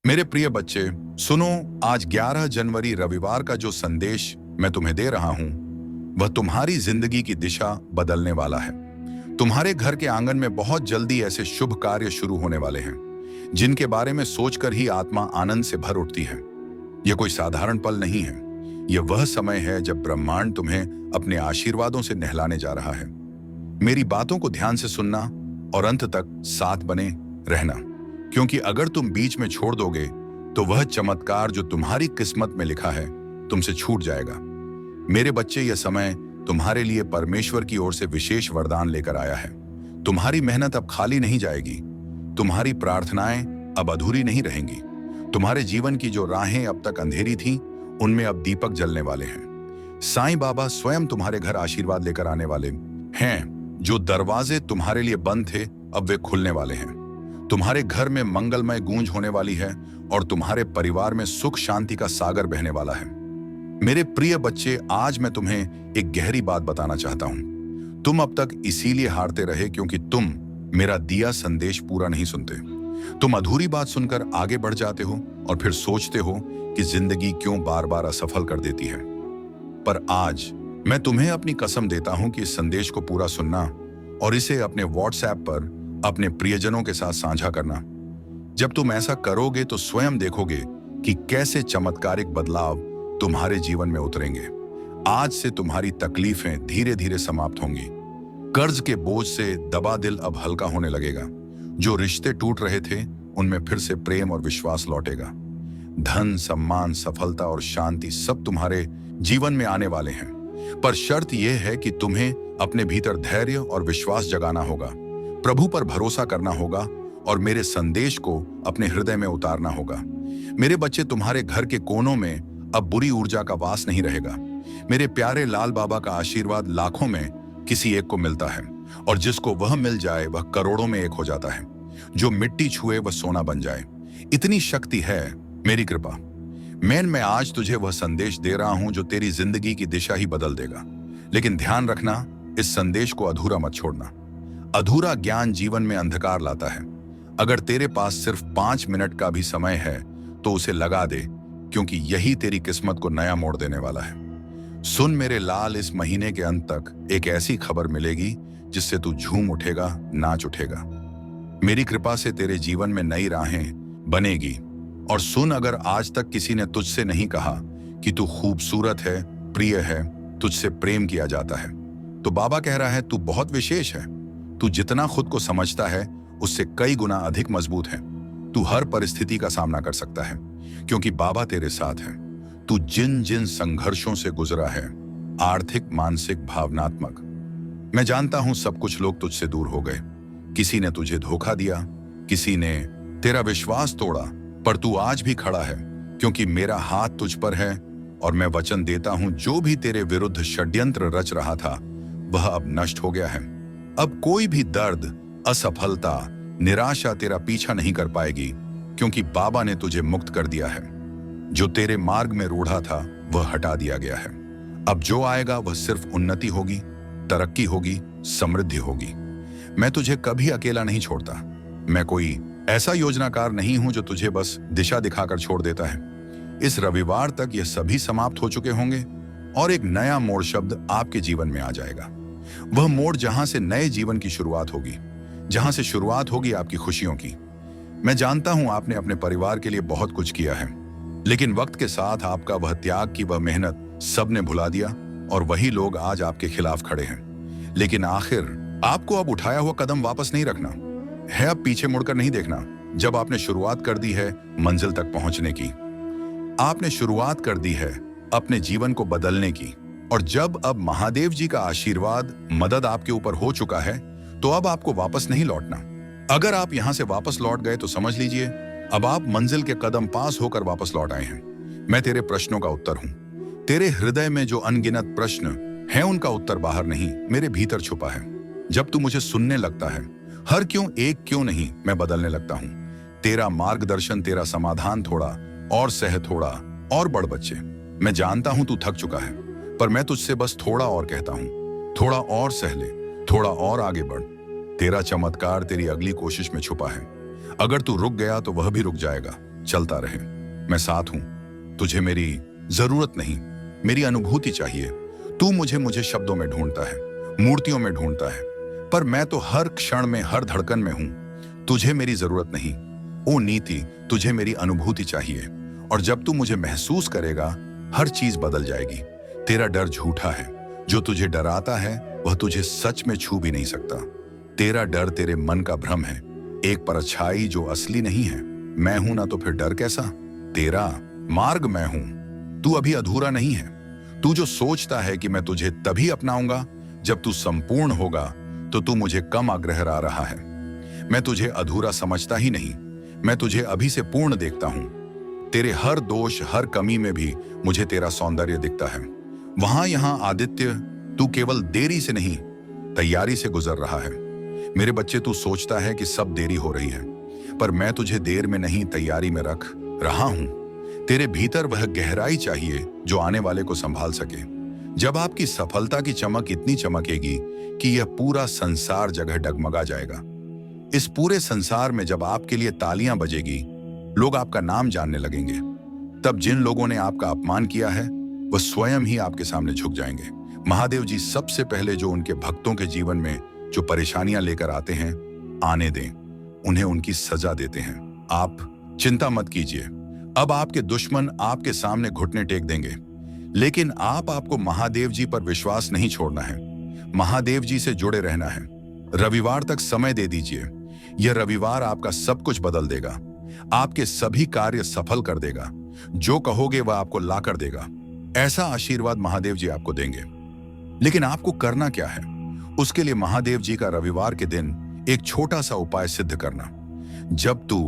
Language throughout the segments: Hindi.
मेरे प्रिय बच्चे, सुनो। आज 11 जनवरी रविवार का जो संदेश मैं तुम्हें दे रहा हूं, वह तुम्हारी जिंदगी की दिशा बदलने वाला है। तुम्हारे घर के आंगन में बहुत जल्दी ऐसे शुभ कार्य शुरू होने वाले हैं जिनके बारे में सोचकर ही आत्मा आनंद से भर उठती है। यह कोई साधारण पल नहीं है। यह वह समय है जब ब्रह्मांड तुम्हें अपने आशीर्वादों से नहलाने जा रहा है। मेरी बातों को ध्यान से सुनना और अंत तक साथ बने रहना, क्योंकि अगर तुम बीच में छोड़ दोगे तो वह चमत्कार जो तुम्हारी किस्मत में लिखा है तुमसे छूट जाएगा। मेरे बच्चे, यह समय तुम्हारे लिए परमेश्वर की ओर से विशेष वरदान लेकर आया है। तुम्हारी मेहनत अब खाली नहीं जाएगी। तुम्हारी प्रार्थनाएं अब अधूरी नहीं रहेंगी। तुम्हारे जीवन की जो राहें अब तक अंधेरी थीं, उनमें अब दीपक जलने वाले हैं। साईं बाबा स्वयं तुम्हारे घर आशीर्वाद लेकर आने वाले हैं। जो दरवाजे तुम्हारे लिए बंद थे, अब वे खुलने वाले हैं। तुम्हारे घर में मंगलमय गूंज होने वाली है और तुम्हारे परिवार में सुख शांति का सागर बहने वाला है। मेरे प्रिय बच्चे, आज मैं तुम्हें एक गहरी बात बताना चाहता हूं। तुम अब तक इसीलिए हारते रहे क्योंकि तुम मेरा दिया संदेश पूरा नहीं सुनते। तुम अधूरी बात सुनकर आगे बढ़ जाते हो और फिर सोचते हो कि जिंदगी क्यों बार बार असफल कर देती है। पर आज मैं तुम्हें अपनी कसम देता हूं कि इस संदेश को पूरा सुनना और इसे अपने व्हाट्सएप पर अपने प्रियजनों के साथ साझा करना। जब तुम ऐसा करोगे तो स्वयं देखोगे कि कैसे चमत्कारिक बदलाव तुम्हारे जीवन में उतरेंगे। आज से तुम्हारी तकलीफें धीरे धीरे समाप्त होंगी। कर्ज के बोझ से दबा दिल अब हल्का होने लगेगा। जो रिश्ते टूट रहे थे, उनमें फिर से प्रेम और विश्वास लौटेगा। धन, सम्मान, सफलता और शांति सब तुम्हारे जीवन में आने वाले हैं। पर शर्त यह है कि तुम्हें अपने भीतर धैर्य और विश्वास जगाना होगा, प्रभु पर भरोसा करना होगा और मेरे संदेश को अपने हृदय में उतारना होगा। मेरे बच्चे, तुम्हारे घर के कोनों में अब बुरी ऊर्जा का वास नहीं रहेगा। मेरे प्यारे लाल बाबा का आशीर्वाद लाखों में किसी एक को मिलता है और जिसको वह मिल जाए वह करोड़ों में एक हो जाता है। जो मिट्टी छुए वह सोना बन जाए, इतनी शक्ति है मेरी कृपा। मैं आज तुझे वह संदेश दे रहा हूं जो तेरी जिंदगी की दिशा ही बदल देगा। लेकिन ध्यान रखना, इस संदेश को अधूरा मत छोड़ना। अधूरा ज्ञान जीवन में अंधकार लाता है। अगर तेरे पास सिर्फ 5 मिनट का भी समय है तो उसे लगा दे, क्योंकि यही तेरी किस्मत को नया मोड़ देने वाला है। सुन मेरे लाल, इस महीने के अंत तक एक ऐसी खबर मिलेगी जिससे तू झूम उठेगा, नाच उठेगा। मेरी कृपा से तेरे जीवन में नई राहें बनेगी। और सुन, अगर आज तक किसी ने तुझसे नहीं कहा कि तू खूबसूरत है, प्रिय है, तुझसे प्रेम किया जाता है, तो बाबा कह रहा है तू बहुत विशेष है। तू जितना खुद को समझता है उससे कई गुना अधिक मजबूत है। तू हर परिस्थिति का सामना कर सकता है क्योंकि बाबा तेरे साथ है। तू जिन जिन संघर्षों से गुजरा है, आर्थिक, मानसिक, भावनात्मक, मैं जानता हूं सब कुछ लोग तुझसे दूर हो गए। किसी ने तुझे धोखा दिया, किसी ने तेरा विश्वास तोड़ा, पर तू आज भी खड़ा है क्योंकि मेरा हाथ तुझ पर है और मैं वचन देता हूं जो भी तेरे विरुद्ध षड्यंत्र रच रहा था वह अब नष्ट हो गया है। अब कोई भी दर्द, असफलता, निराशा तेरा पीछा नहीं कर पाएगी क्योंकि बाबा ने तुझे मुक्त कर दिया है। जो तेरे मार्ग में रूढ़ा था वह हटा दिया गया है। अब जो आएगा वह सिर्फ उन्नति होगी, तरक्की होगी, समृद्धि होगी। मैं तुझे कभी अकेला नहीं छोड़ता। मैं कोई ऐसा योजनाकार नहीं हूं जो तुझे बस दिशा दिखाकर छोड़ देता है। इस रविवार तक यह सभी समाप्त हो चुके होंगे और एक नया मोड़ शब्द आपके जीवन में आ जाएगा। वह मोड़ जहां से नए जीवन की शुरुआत होगी, जहां से शुरुआत होगी आपकी खुशियों की। मैं जानता हूं आपने अपने परिवार के लिए बहुत कुछ किया है, लेकिन वक्त के साथ आपका वह त्याग की वह मेहनत सबने भुला दिया और वही लोग आज आपके खिलाफ खड़े हैं। लेकिन आखिर आपको अब उठाया हुआ कदम वापस नहीं रखना है। अब पीछे मुड़कर नहीं देखना। जब आपने शुरुआत कर दी है मंजिल तक पहुंचने की, आपने शुरुआत कर दी है अपने जीवन को बदलने की, और जब अब महादेव जी का आशीर्वाद, मदद आपके ऊपर हो चुका है, तो अब आपको वापस नहीं लौटना। अगर आप यहां से वापस लौट गए तो समझ लीजिए अब आप मंजिल के कदम पास होकर वापस लौट आए हैं। मैं तेरे प्रश्नों का उत्तर हूं। तेरे हृदय में जो अनगिनत प्रश्न हैं उनका उत्तर बाहर नहीं, मेरे भीतर छुपा है। जब तू मुझे सुनने लगता है, हर क्यों एक क्यों नहीं मैं बदलने लगता हूं। तेरा मार्गदर्शन, तेरा समाधान, थोड़ा और सह, थोड़ा और बढ़। बच्चे, मैं जानता हूं तू थक चुका है, पर मैं तुझसे बस थोड़ा और कहता हूं। थोड़ा और सह ले, थोड़ा और आगे बढ़। तेरा चमत्कार तेरी अगली कोशिश में छुपा है। अगर तू रुक गया तो वह भी रुक जाएगा। चलता रहे। मैं साथ हूं, तुझे मेरी जरूरत नहीं, मेरी अनुभूति चाहिए। तू मुझे शब्दों में ढूंढता है, मूर्तियों में ढूंढता है, पर मैं तो हर क्षण में, हर धड़कन में हूं। तुझे मेरी जरूरत नहीं ओ नीति, तुझे मेरी अनुभूति चाहिए। और जब तू मुझे महसूस करेगा, हर चीज बदल जाएगी। तेरा डर झूठा है, जो तुझे डराता है वह तुझे सच में छू भी नहीं सकता। तेरा डर तेरे मन का भ्रम है, एक परछाई जो असली नहीं है। मैं हूं ना, तो फिर डर कैसा? तेरा मार्ग मैं हूं, तू अभी अधूरा नहीं है। तू जो सोचता है कि मैं तुझे तभी अपनाऊंगा जब तू संपूर्ण होगा, तो तू मुझे कम आग्रह आ रहा है। मैं तुझे अधूरा समझता ही नहीं, मैं तुझे अभी से पूर्ण देखता हूं। तेरे हर दोष, हर कमी में भी मुझे तेरा सौंदर्य दिखता है। वहां यहां आदित्य, तू केवल देरी से नहीं, तैयारी से गुजर रहा है। मेरे बच्चे, तू सोचता है कि सब देरी हो रही है, पर मैं तुझे देर में नहीं, तैयारी में रख रहा हूं। तेरे भीतर वह गहराई चाहिए जो आने वाले को संभाल सके। जब आपकी सफलता की चमक इतनी चमकेगी कि यह पूरा संसार जगह डगमगा जाएगा। इस पूरे संसार में जब आपके लिए तालियां बजेगी, लोग आपका नाम जानने लगेंगे, तब जिन लोगों ने आपका अपमान किया है वह स्वयं ही आपके सामने झुक जाएंगे। महादेव जी सबसे पहले जो उनके भक्तों के जीवन में जो परेशानियां लेकर आते हैं, आने दें, उन्हें उनकी सजा देते हैं। आप चिंता मत कीजिए, अब आपके दुश्मन आपके सामने घुटने टेक देंगे, लेकिन आपको महादेव जी पर विश्वास नहीं छोड़ना है। महादेव जी से जुड़े रहना है। रविवार तक समय दे दीजिए, यह रविवार आपका सब कुछ बदल देगा, आपके सभी कार्य सफल कर देगा। जो कहोगे वह आपको ला कर देगा। ऐसा आशीर्वाद महादेव जी आपको देंगे। लेकिन आपको करना क्या है? उसके लिए महादेव जी का रविवार के दिन एक छोटा सा उपाय सिद्ध करना। जब तू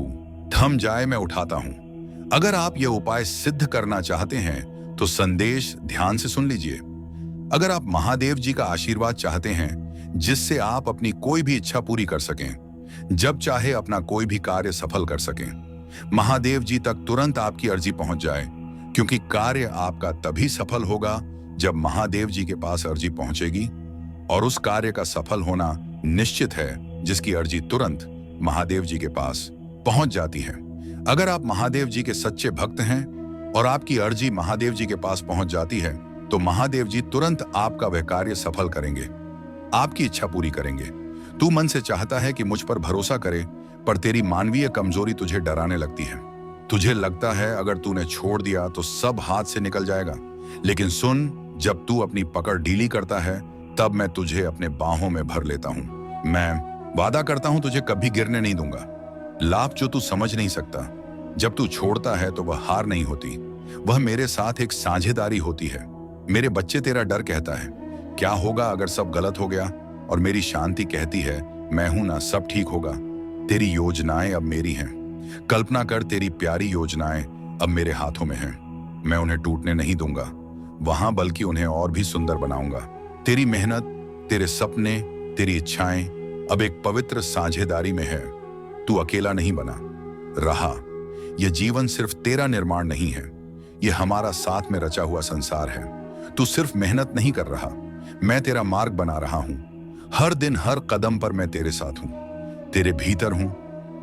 थम जाए मैं उठाता हूं। अगर आप यह उपाय सिद्ध करना चाहते हैं तो संदेश ध्यान से सुन लीजिए। अगर आप महादेव जी का आशीर्वाद चाहते हैं जिससे आप अपनी कोई भी इच्छा पूरी कर सकें, जब चाहे अपना कोई भी कार्य सफल कर सकें, महादेव जी तक तुरंत आपकी अर्जी पहुंच जाए, क्योंकि कार्य आपका तभी सफल होगा जब महादेव जी के पास अर्जी पहुंचेगी। और उस कार्य का सफल होना निश्चित है जिसकी अर्जी तुरंत महादेव जी के पास पहुंच जाती है। अगर आप महादेव जी के सच्चे भक्त हैं और आपकी अर्जी महादेव जी के पास पहुंच जाती है, तो महादेव जी तुरंत आपका वह कार्य सफल करेंगे, आपकी इच्छा पूरी करेंगे। तू मन से चाहता है कि मुझ पर भरोसा करे, पर तेरी मानवीय कमजोरी तुझे डराने लगती है। तुझे लगता है अगर तूने छोड़ दिया तो सब हाथ से निकल जाएगा। लेकिन सुन, जब तू अपनी पकड़ ढीली करता है, तब मैं तुझे अपने बाहों में भर लेता हूं। मैं वादा करता हूं तुझे कभी गिरने नहीं दूंगा। लाभ जो तू समझ नहीं सकता, जब तू छोड़ता है तो वह हार नहीं होती, वह मेरे साथ एक साझेदारी होती है। मेरे बच्चे, तेरा डर कहता है क्या होगा अगर सब गलत हो गया, और मेरी शांति कहती है मैं हूं ना, सब ठीक होगा। तेरी योजनाएं अब मेरी हैं। कल्पना कर, तेरी प्यारी योजनाएं अब मेरे हाथों में हैं। मैं उन्हें टूटने नहीं दूंगा वहां, बल्कि उन्हें और भी सुंदर बनाऊंगा। तेरी मेहनत, तेरे सपने, तेरी इच्छाएं अब एक पवित्र साझेदारी में है। तू अकेला नहीं बना रहा। यह जीवन सिर्फ तेरा निर्माण नहीं है, यह हमारा साथ में रचा हुआ संसार है। तू सिर्फ मेहनत नहीं कर रहा, मैं तेरा मार्ग बना रहा हूं। हर दिन, हर कदम पर मैं तेरे साथ हूं, तेरे भीतर हूं,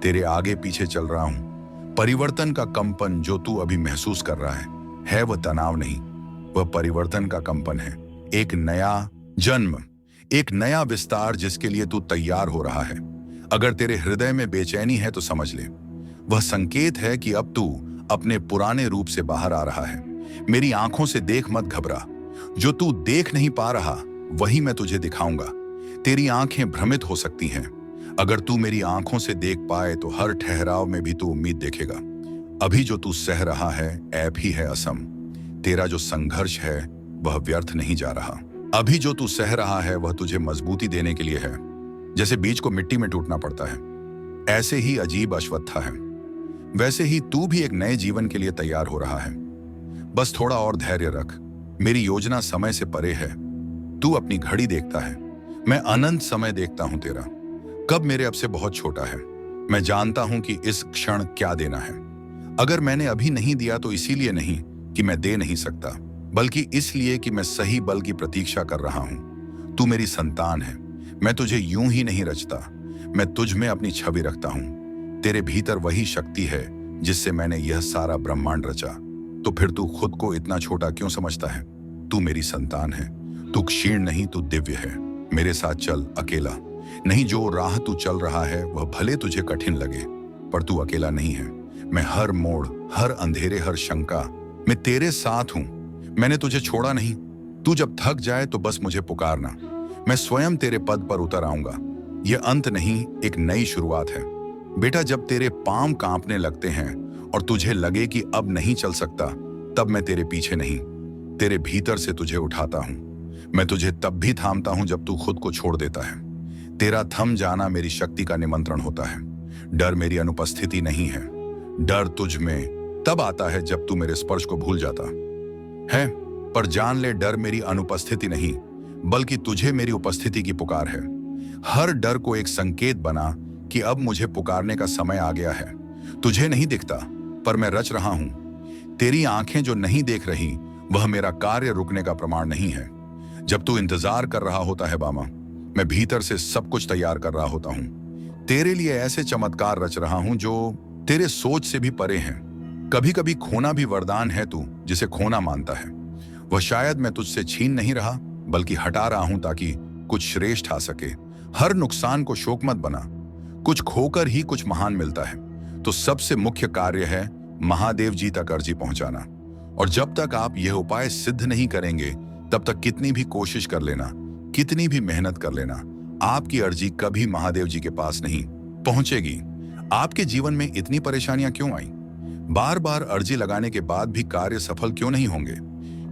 तेरे आगे पीछे चल रहा हूं। परिवर्तन का कंपन जो तू अभी महसूस कर रहा है वह तनाव नहीं, वह परिवर्तन का कंपन है। एक नया जन्म, एक नया विस्तार जिसके लिए तू तैयार हो रहा है। अगर तेरे हृदय में बेचैनी है तो समझ ले, वह संकेत है कि अब तू अपने पुराने रूप से बाहर आ रहा है। मेरी आंखों से देख, मत घबरा। जो तू देख नहीं पा रहा वही मैं तुझे दिखाऊंगा। तेरी आंखें भ्रमित हो सकती हैं, अगर तू मेरी आंखों से देख पाए तो हर ठहराव में भी तू उम्मीद देखेगा। अभी जो तू सह रहा है ऐप ही है असम। तेरा जो संघर्ष है वह व्यर्थ नहीं जा रहा। अभी जो तू सह रहा है वह तुझे मजबूती देने के लिए है। जैसे बीज को मिट्टी में टूटना पड़ता है, ऐसे ही अजीब अश्वत्था है, वैसे ही तू भी एक नए जीवन के लिए तैयार हो रहा है। बस थोड़ा और धैर्य रख। मेरी योजना समय से परे है। तू अपनी घड़ी देखता है, मैं अनंत समय देखता हूं तेरा। कब मेरे अब से बहुत छोटा है। मैं जानता हूं कि इस क्षण क्या देना है। अगर मैंने अभी नहीं दिया तो इसीलिए नहीं कि मैं दे नहीं सकता, बल्कि इसलिए कि मैं सही बल की प्रतीक्षा कर रहा हूं। तू मेरी संतान है। मैं तुझे यूं ही नहीं रचता, मैं तुझ में अपनी छवि रखता हूं। तेरे भीतर वही शक्ति है जिससे मैंने यह सारा ब्रह्मांड रचा, तो फिर तू खुद को इतना छोटा क्यों समझता है? तू मेरी संतान है। तू क्षीण नहीं, तू दिव्य है। मेरे साथ चल, अकेला नहीं। जो राह तू चल रहा है वह भले तुझे कठिन लगे, पर तू अकेला नहीं है। मैं हर मोड़, हर अंधेरे, हर शंका, मैं तेरे साथ हूं। मैंने तुझे छोड़ा नहीं। तू जब थक जाए तो बस मुझे पुकारना, मैं स्वयं तेरे पद पर उतर आऊंगा। यह अंत नहीं, एक नई शुरुआत है। बेटा, जब तेरे पांव कांपने लगते हैं और तुझे लगे कि अब नहीं चल सकता, तब मैं तेरे पीछे नहीं, तेरे भीतर से तुझे उठाता हूं। मैं तुझे तब भी थामता हूं जब तू खुद को छोड़ देता है। तेरा थम जाना मेरी शक्ति का निमंत्रण होता है। डर मेरी अनुपस्थिति नहीं है। डर तुझ में तब आता है जब तू मेरे स्पर्श को भूल जाता है। पर जान ले, डर मेरी अनुपस्थिति नहीं, बल्कि तुझे मेरी उपस्थिति की पुकार है। हर डर को एक संकेत बना कि अब मुझे पुकारने का समय आ गया है। तुझे नहीं दिखता, पर मैं रच रहा हूं। तेरी आंखें जो नहीं देख रही, वह मेरा कार्य रुकने का प्रमाण नहीं है। जब तू इंतजार कर रहा होता है बामा, मैं भीतर से सब कुछ तैयार कर रहा होता हूं। तेरे लिए ऐसे चमत्कार रच रहा हूं जो तेरे सोच से भी परे हैं। कभी कभी खोना भी वरदान है। तू जिसे खोना मानता है, वह शायद मैं तुझसे छीन नहीं रहा, बल्कि हटा रहा हूं ताकि कुछ श्रेष्ठ आ सके। हर नुकसान को शोक मत बना। कुछ खोकर ही कुछ महान मिलता है। तो सबसे मुख्य कार्य है महादेव जी तक अर्जी पहुंचाना। और जब तक आप यह उपाय सिद्ध नहीं करेंगे, तब तक कितनी भी कोशिश कर लेना, कितनी भी मेहनत कर लेना, आपकी अर्जी कभी महादेव जी के पास नहीं पहुंचेगी। आपके जीवन में इतनी परेशानियां क्यों आई? बार बार अर्जी लगाने के बाद भी कार्य सफल क्यों नहीं होंगे?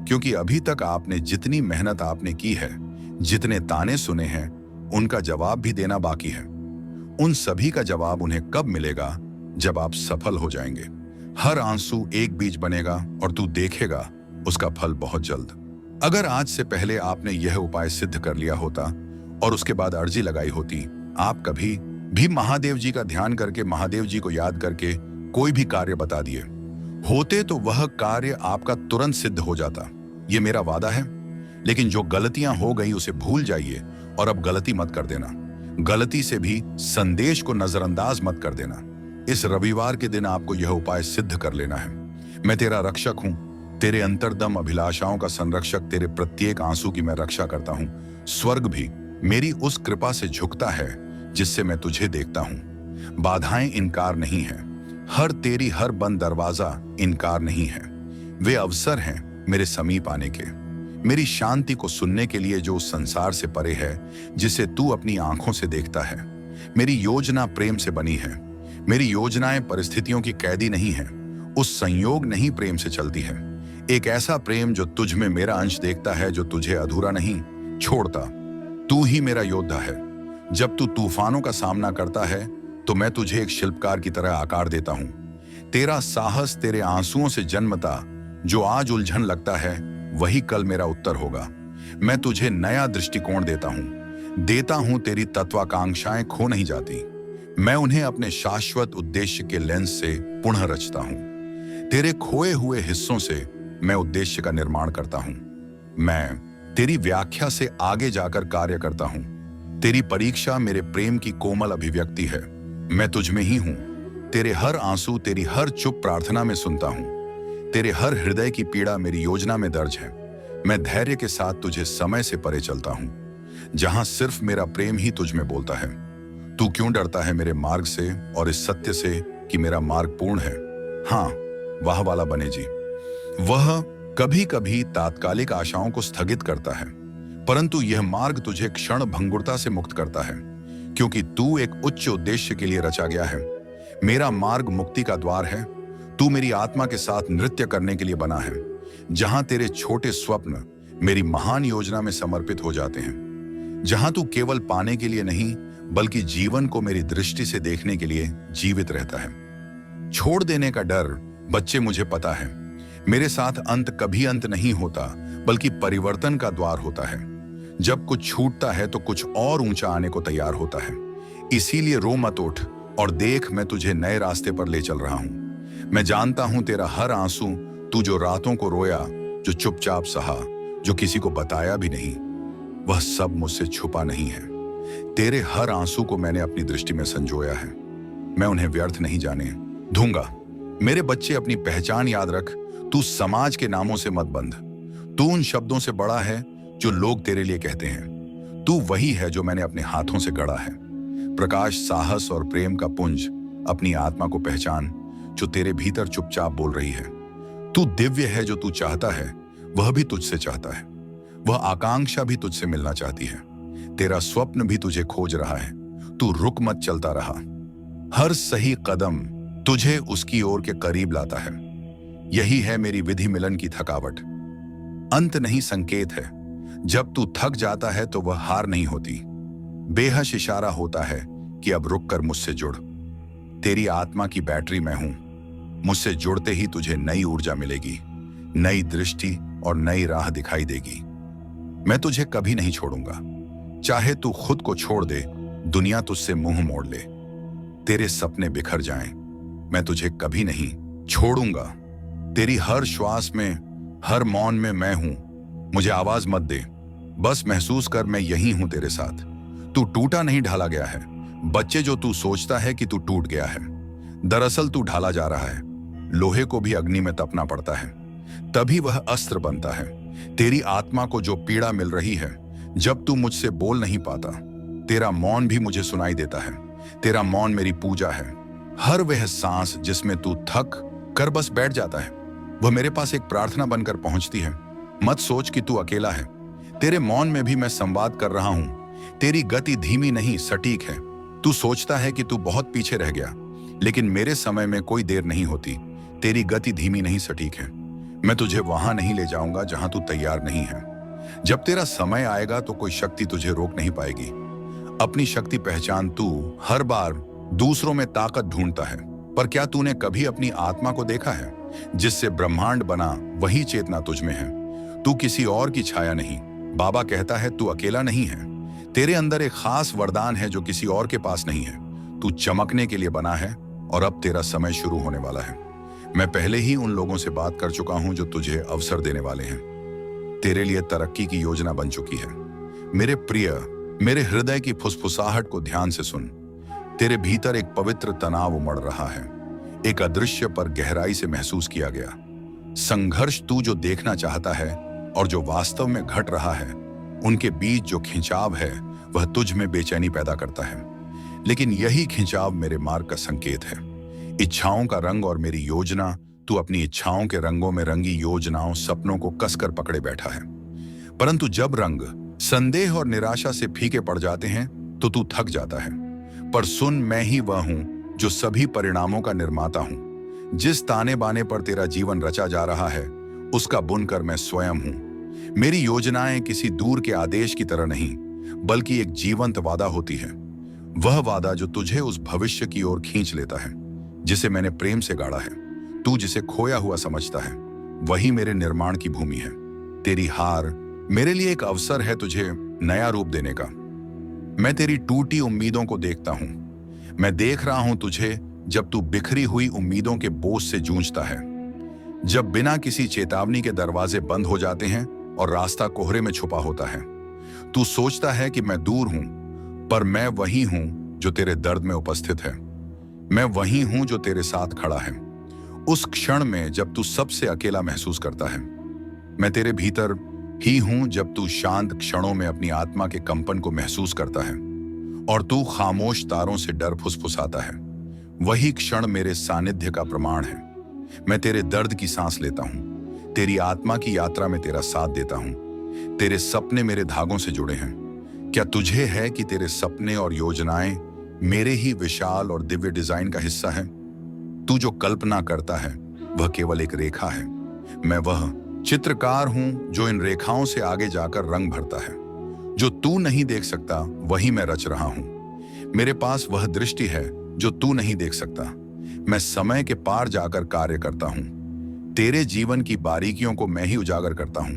क्योंकि अभी तक आपने जितनी मेहनत आपने की है, जितने ताने सुने हैं, उनका जवाब भी देना बाकी है। उन सभी का जवाब उन्हें कब मिलेगा? जब आप सफल हो जाएंगे। हर आंसू एक बीज बनेगा और तू देखेगा उसका फल बहुत जल्द। अगर आज से पहले आपने यह उपाय सिद्ध कर लिया होता और उसके बाद अर्जी लगाई होती, आप कभी भी महादेव जी का ध्यान करके, महादेव जी को याद करके कोई भी कार्य बता दिए होते, तो वह कार्य आपका तुरंत सिद्ध हो जाता। ये मेरा वादा है। लेकिन जो गलतियां हो गई उसे भूल जाइए और अब गलती मत कर देना। गलती से भी संदेश को नजरअंदाज मत कर देना। इस रविवार के दिन आपको यह उपाय सिद्ध कर लेना है। मैं तेरा रक्षक हूं, तेरे अंतर्दम अभिलाषाओं का संरक्षक, तेरे प्रत्येक आंसू की मैं रक्षा करता हूं। स्वर्ग भी मेरी उस कृपा से झुकता है जिससे मैं तुझे देखता हूं। बाधाएं इनकार नहीं है। तेरी हर बंद दरवाजा इनकार नहीं है। वे अवसर हैं मेरे समीप आने के, मेरी शांति को सुनने के लिए जो उस संसार से परे है, जिसे तू अपनी आंखों से देखता है। मेरी योजना प्रेम से बनी है। मेरी योजनाएं परिस्थितियों की कैदी नहीं है। उस संयोग नहीं, प्रेम से चलती है। एक ऐसा प्रेम जो तुझ में मेरा अंश देखता है, जो तुझे अधूरा नहीं छोड़ता। तू ही मेरा योद्धा है। जब तू तूफानों का सामना करता है, तो मैं तुझे एक शिल्पकार की तरह आकार देता हूं। तेरा साहस तेरे आंसुओं से जन्मता। जो आज उलझन लगता है, वही कल मेरा उत्तर होगा। मैं तुझे नया दृष्टिकोण देता हूं। तेरी तत्वाकांक्षाएं खो नहीं जाती। मैं उन्हें अपने शाश्वत उद्देश्य के लेंस से पुनः रचता हूं। तेरे खोए हुए हिस्सों से मैं उद्देश्य का निर्माण करता हूं। मैं तेरी व्याख्या से आगे जाकर कार्य करता हूं। तेरी परीक्षा मेरे प्रेम की कोमल अभिव्यक्ति है। मैं तुझ में ही हूं। तेरे हर आंसू, तेरी हर चुप प्रार्थना में सुनता हूं। तेरे हर हृदय की पीड़ा मेरी योजना में दर्ज है। मैं धैर्य के साथ तुझे समय से परे चलता हूं, जहां सिर्फ मेरा प्रेम ही तुझ में बोलता है। तू क्यों डरता है मेरे मार्ग से और इस सत्य से कि मेरा मार्ग पूर्ण है? हाँ, वाह वाला बने जी। वह कभी कभी तात्कालिक आशाओं को स्थगित करता है, परंतु यह मार्ग तुझे क्षण भंगुरता से मुक्त करता है, क्योंकि तू एक उच्च उद्देश्य के लिए रचा गया है। मेरा मार्ग मुक्ति का द्वार है। तू मेरी आत्मा के साथ नृत्य करने के लिए बना है, जहां तेरे छोटे स्वप्न मेरी महान योजना में समर्पित हो जाते हैं। जहां तू केवल पाने के लिए नहीं, बल्कि जीवन को मेरी दृष्टि से देखने के लिए जीवित रहता है। छोड़ देने का डर, बच्चे, मुझे पता है। मेरे साथ अंत कभी अंत नहीं होता, बल्कि परिवर्तन का द्वार होता है। जब कुछ छूटता है तो कुछ और ऊंचा आने को तैयार होता है। इसीलिए रो मत, उठ और देख, मैं तुझे नए रास्ते पर ले चल रहा हूं। मैं जानता हूं तेरा हर आंसू, तू जो रातों को रोया, जो चुपचाप सहा, जो किसी को बताया भी नहीं, वह सब मुझसे छुपा नहीं है। तेरे हर आंसू को मैंने अपनी दृष्टि में संजोया है। मैं उन्हें व्यर्थ नहीं जाने दूंगा। मेरे बच्चे, अपनी पहचान याद रख। तू समाज के नामों से मत बंध। तू उन शब्दों से बड़ा है जो लोग तेरे लिए कहते हैं। तू वही है जो मैंने अपने हाथों से गढ़ा है। प्रकाश, साहस और प्रेम का पुंज, अपनी आत्मा को पहचान जो तेरे भीतर चुपचाप बोल रही है। तू दिव्य है। जो तू चाहता है वह भी तुझसे चाहता है। वह आकांक्षा भी तुझसे मिलना चाहती है। तेरा स्वप्न भी तुझे खोज रहा है। तू रुक मत, चलता रहा। हर सही कदम तुझे उसकी ओर के करीब लाता है। यही है मेरी विधि मिलन की थकावट। अंत नहीं, संकेत है। जब तू थक जाता है तो वह हार नहीं होती, बेहश इशारा होता है कि अब रुक कर मुझसे जुड़। तेरी आत्मा की बैटरी मैं हूं। मुझसे जुड़ते ही तुझे नई ऊर्जा मिलेगी, नई दृष्टि और नई राह दिखाई देगी। मैं तुझे कभी नहीं छोड़ूंगा। चाहे तू खुद को छोड़ दे, दुनिया तुझसे मुंह मोड़ ले, तेरे सपने बिखर जाएं, मैं तुझे कभी नहीं छोड़ूंगा। तेरी हर श्वास में, हर मौन में मैं हूं। मुझे आवाज मत दे, बस महसूस कर मैं यही हूं तेरे साथ। तू टूटा नहीं, ढाला गया है। बच्चे, जो तू सोचता है कि तू टूट गया है, दरअसल तू ढाला जा रहा है। लोहे को भी अग्नि में तपना पड़ता है, तभी वह अस्त्र बनता है। तेरी आत्मा को जो पीड़ा मिल रही है, जब तू मुझसे बोल नहीं पाता, तेरा मौन भी मुझे सुनाई देता है। तेरा मौन मेरी पूजा है। हर वह सांस जिसमें तू थक कर बस बैठ जाता है, वह मेरे पास एक प्रार्थना बनकर पहुंचती है। मत सोच कि तू अकेला है। तेरे मौन में भी मैं संवाद कर रहा हूं। तेरी गति धीमी नहीं, सटीक है। तू सोचता है कि तू बहुत पीछे रह गया, लेकिन मेरे समय में कोई देर नहीं होती। तेरी गति धीमी नहीं, सटीक है। मैं तुझे वहां नहीं ले जाऊंगा जहां तू तैयार नहीं है। जब तेरा समय आएगा तो कोई शक्ति तुझे रोक नहीं पाएगी। अपनी शक्ति पहचान। तू हर बार दूसरों में ताकत ढूंढता है, पर क्या तूने कभी अपनी आत्मा को देखा है? जिससे ब्रह्मांड बना वही चेतना तुझ में है। तू किसी और की छाया नहीं। बाबा कहता है तू अकेला नहीं है। तेरे अंदर एक खास वरदान है जो किसी और के पास नहीं है। तू चमकने के लिए बना है और अब तेरा समय शुरू होने वाला है। मैं पहले ही उन लोगों से बात कर चुका हूं जो तुझे अवसर देने वाले हैं। तेरे लिए तरक्की की योजना बन चुकी है। मेरे प्रिय, मेरे हृदय की फुसफुसाहट को ध्यान से सुन। तेरे भीतर एक पवित्र तनाव उमड़ रहा है, एक अदृश्य पर गहराई से महसूस किया गया संघर्ष। तू जो देखना चाहता है और जो वास्तव में घट रहा है, उनके बीच जो खिंचाव है वह तुझ में बेचैनी पैदा करता है। लेकिन यही खिंचाव मेरे मार्ग का संकेत है। इच्छाओं का रंग और मेरी योजना। तू अपनी इच्छाओं के रंगों में रंगी योजनाओं, सपनों को कसकर पकड़े बैठा है। परंतु जब रंग संदेह और निराशा से फीके पड़ जाते हैं तो तू थक जाता है। पर सुन, मैं ही वह हूं जो सभी परिणामों का निर्माता हूं। जिस ताने बाने पर तेरा जीवन रचा जा रहा है, उसका बुनकर मैं स्वयं हूं। मेरी योजनाएं किसी दूर के आदेश की तरह नहीं, बल्कि एक जीवंत वादा होती है। वह वादा जो तुझे उस भविष्य की ओर खींच लेता है जिसे मैंने प्रेम से गाढ़ा है। तू जिसे खोया हुआ समझता है, वही मेरे निर्माण की भूमि है। तेरी हार मेरे लिए एक अवसर है तुझे नया रूप देने का। मैं तेरी टूटी उम्मीदों को देखता हूं। मैं देख रहा हूं तुझे जब तू बिखरी हुई उम्मीदों के बोझ से जूझता है, जब बिना किसी चेतावनी के दरवाजे बंद हो जाते हैं और रास्ता कोहरे में छुपा होता है। तू सोचता है कि मैं दूर हूं, पर मैं वही हूं जो तेरे दर्द में उपस्थित है। मैं वही हूं जो तेरे साथ खड़ा है उस क्षण में जब तू सबसे अकेला महसूस करता है। मैं तेरे भीतर ही हूं जब तू शांत क्षणों में अपनी आत्मा के कंपन को महसूस करता है और तू खामोश तारों से डर फुसफुसाता है। वही क्षण मेरे सानिध्य का प्रमाण है। मैं तेरे दर्द की सांस लेता हूं, तेरी आत्मा की यात्रा में तेरा साथ देता हूं। तेरे सपने मेरे धागों से जुड़े हैं। क्या तुझे है कि तेरे सपने और योजनाएं मेरे ही विशाल और दिव्य डिजाइन का हिस्सा है? तू जो कल्पना करता है वह केवल एक रेखा है। मैं वह चित्रकार हूं जो इन रेखाओं से आगे जाकर रंग भरता है। जो तू नहीं देख सकता वही मैं रच रहा हूं। मेरे पास वह दृष्टि है जो तू नहीं देख सकता। मैं समय के पार जाकर कार्य करता हूं। तेरे जीवन की बारीकियों को मैं ही उजागर करता हूं।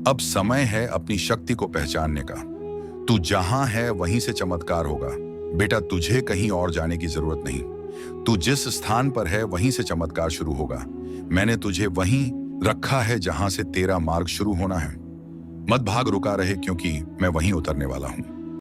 अब समय है अपनी शक्ति को पहचानने का। तू जहां है वहीं से चमत्कार होगा। बेटा, तुझे कहीं और जाने की जरूरत नहीं। तू जिस स्थान पर है वहीं से चमत्कार शुरू होगा। मैंने तुझे वहीं रखा है जहां से तेरा मार्ग शुरू होना है। मत भाग, रुका रहे, क्योंकि मैं वहीं उतरने वाला हूं।